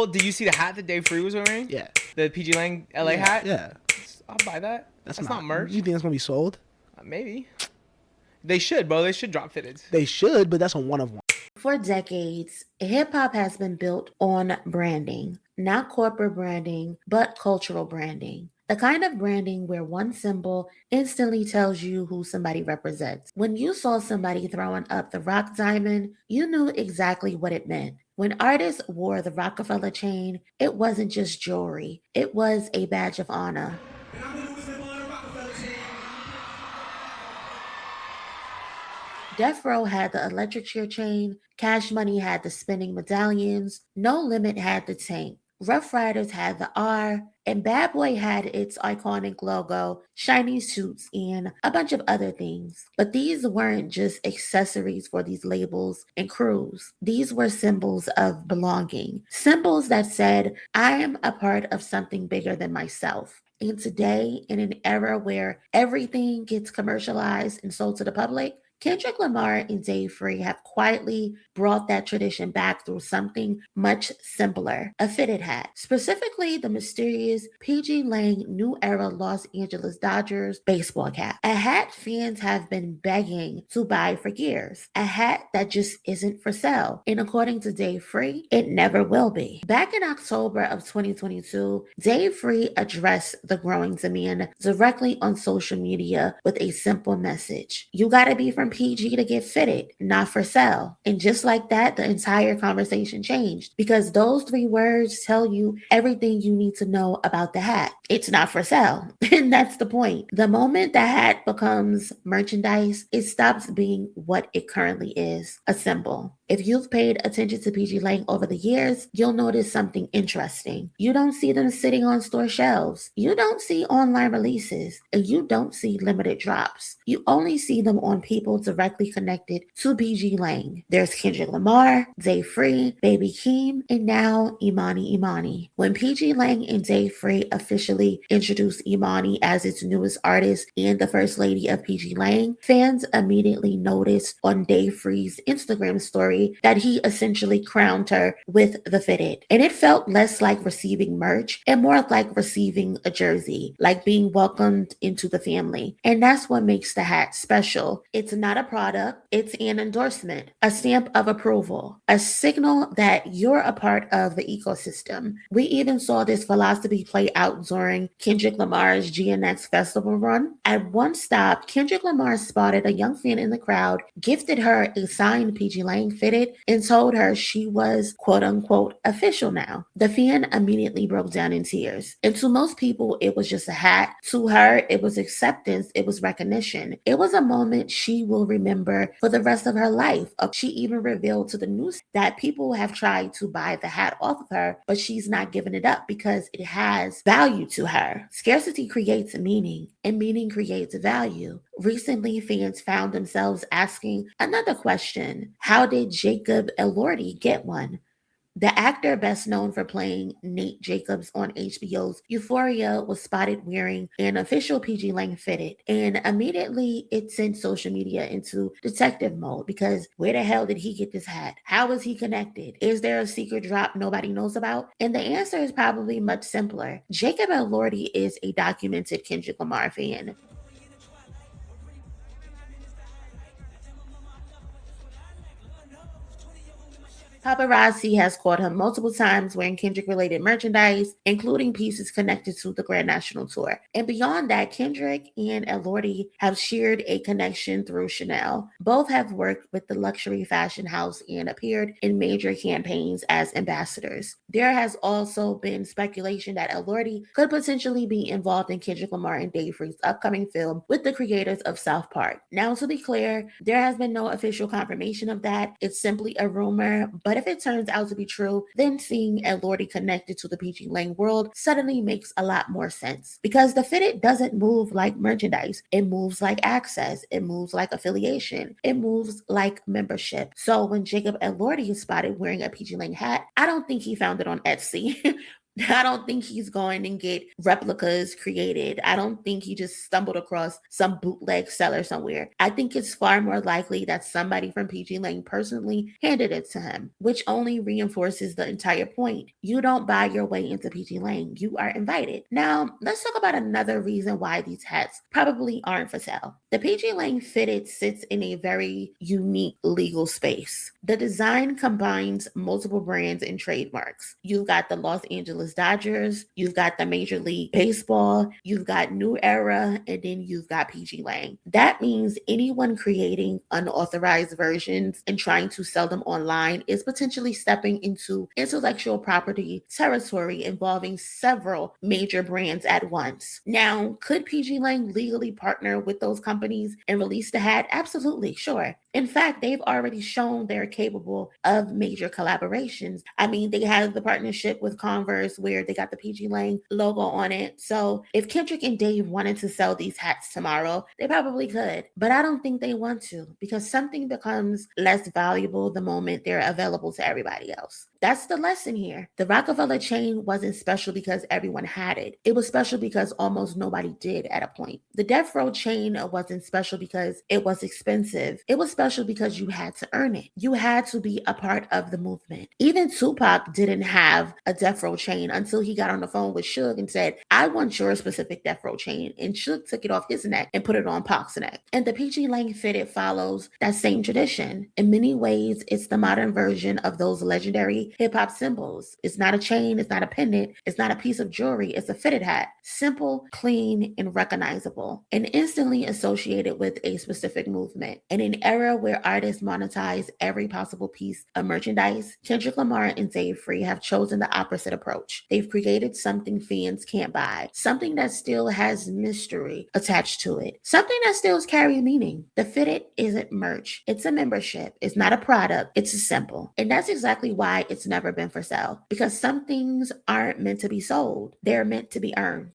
Well, did you see the hat that Dave Free was wearing? Yeah. The pgLang LA hat? Yeah. I'll buy that. That's not merch. You think that's gonna be sold? Maybe. They should, bro. They should drop fitteds. They should, but that's a one of one. For decades, hip-hop has been built on branding. Not corporate branding, but cultural branding. The kind of branding where one symbol instantly tells you who somebody represents. When you saw somebody throwing up the rock diamond, you knew exactly what it meant. When artists wore the Roc-A-Fella chain, it wasn't just jewelry. It was a badge of honor. Deathrow had the electric chair chain, Cash Money had the spinning medallions, No Limit had the tank, Rough Riders had the R, and Bad Boy had its iconic logo, shiny suits, and a bunch of other things. But these weren't just accessories for these labels and crews. These were symbols of belonging, symbols that said, I am a part of something bigger than myself. And today, in an era where everything gets commercialized and sold to the public, Kendrick Lamar and Dave Free have quietly brought that tradition back through something much simpler, a fitted hat. Specifically, the mysterious pgLang New Era Los Angeles Dodgers baseball cap. A hat fans have been begging to buy for years. A hat that just isn't for sale. And according to Dave Free, it never will be. Back in October of 2022, Dave Free addressed the growing demand directly on social media with a simple message. You gotta be from PG to get fitted, not for sale. And just like that, the entire conversation changed because those three words tell you everything you need to know about the hat. It's not for sale. And that's the point. The moment the hat becomes merchandise, it stops being what it currently is, a symbol. If you've paid attention to pgLang over the years, you'll notice something interesting. You don't see them sitting on store shelves. You don't see online releases. And you don't see limited drops. You only see them on people directly connected to pgLang. There's Kendrick Lamar, Dave Free, Baby Keem, and now Imani. When pgLang and Dave Free officially introduced Imani as its newest artist and the first lady of pgLang, fans immediately noticed on Dave Free's Instagram story that he essentially crowned her with the fitted. And it felt less like receiving merch and more like receiving a jersey, like being welcomed into the family. And that's what makes the hat special. It's not a product, it's an endorsement, a stamp of approval, a signal that you're a part of the ecosystem. We even saw this philosophy play out during Kendrick Lamar's GNX festival run. At one stop, Kendrick Lamar spotted a young fan in the crowd, gifted her a signed pgLang fitted, and told her she was quote unquote official now. The fan immediately broke down in tears. And to most people, it was just a hat. To her, it was acceptance, it was recognition. It was a moment she will remember for the rest of her life. She even revealed to the news that people have tried to buy the hat off of her, but she's not giving it up because it has value to her. Scarcity creates meaning, and meaning creates value. Recently, fans found themselves asking another question. How did Jacob Elordi get one? The actor best known for playing Nate Jacobs on HBO's Euphoria was spotted wearing an official pgLang fitted, and immediately it sent social media into detective mode because where the hell did he get this hat? How is he connected? Is there a secret drop nobody knows about? And the answer is probably much simpler. Jacob Elordi is a documented Kendrick Lamar fan. Paparazzi has caught him multiple times wearing Kendrick-related merchandise, including pieces connected to the Grand National Tour. And beyond that, Kendrick and Elordi have shared a connection through Chanel. Both have worked with the luxury fashion house and appeared in major campaigns as ambassadors. There has also been speculation that Elordi could potentially be involved in Kendrick Lamar and Dave Free's upcoming film with the creators of South Park. Now, to be clear, there has been no official confirmation of that. It's simply a rumor, but if it turns out to be true, then seeing Elordi connected to the pgLang world suddenly makes a lot more sense. Because the fitted doesn't move like merchandise. It moves like access. It moves like affiliation. It moves like membership. So when Jacob Elordi is spotted wearing a pgLang hat, I don't think he found it on Etsy. I don't think he's going and get replicas created. I don't think he just stumbled across some bootleg seller somewhere. I think it's far more likely that somebody from pgLang personally handed it to him, which only reinforces the entire point. You don't buy your way into pgLang. You are invited. Now, let's talk about another reason why these hats probably aren't for sale. The pgLang fitted sits in a very unique legal space. The design combines multiple brands and trademarks. You've got the Los Angeles Dodgers, you've got the Major League Baseball, you've got New Era, and then you've got pgLang. That means anyone creating unauthorized versions and trying to sell them online is potentially stepping into intellectual property territory involving several major brands at once. Now, could pgLang legally partner with those companies and release the hat? Absolutely, sure. In fact, they've already shown they're capable of major collaborations. I mean, they have the partnership with Converse where they got the pgLang logo on it. So if Kendrick and Dave wanted to sell these hats tomorrow, they probably could. But I don't think they want to, because something becomes less valuable the moment they're available to everybody else. That's the lesson here. The Roc-A-Fella chain wasn't special because everyone had it. It was special because almost nobody did at a point. The Deathrow chain wasn't special because it was expensive. It was special because you had to earn it. You had to be a part of the movement. Even Tupac didn't have a Deathrow chain until he got on the phone with Suge and said, I want your specific Deathrow chain. And Suge took it off his neck and put it on Pac's neck. And the pgLang fitted follows that same tradition. In many ways, it's the modern version of those legendary hip-hop symbols. It's not a chain, it's not a pendant, it's not a piece of jewelry, it's a fitted hat. Simple, clean, and recognizable, and instantly associated with a specific movement. In an era where artists monetize every possible piece of merchandise, Kendrick Lamar and Deathrow have chosen the opposite approach. They've created something fans can't buy, something that still has mystery attached to it, something that still carries meaning. The fitted isn't merch, it's a membership. It's not a product, it's a symbol. And that's exactly why it's never been for sale, because some things aren't meant to be sold, they're meant to be earned.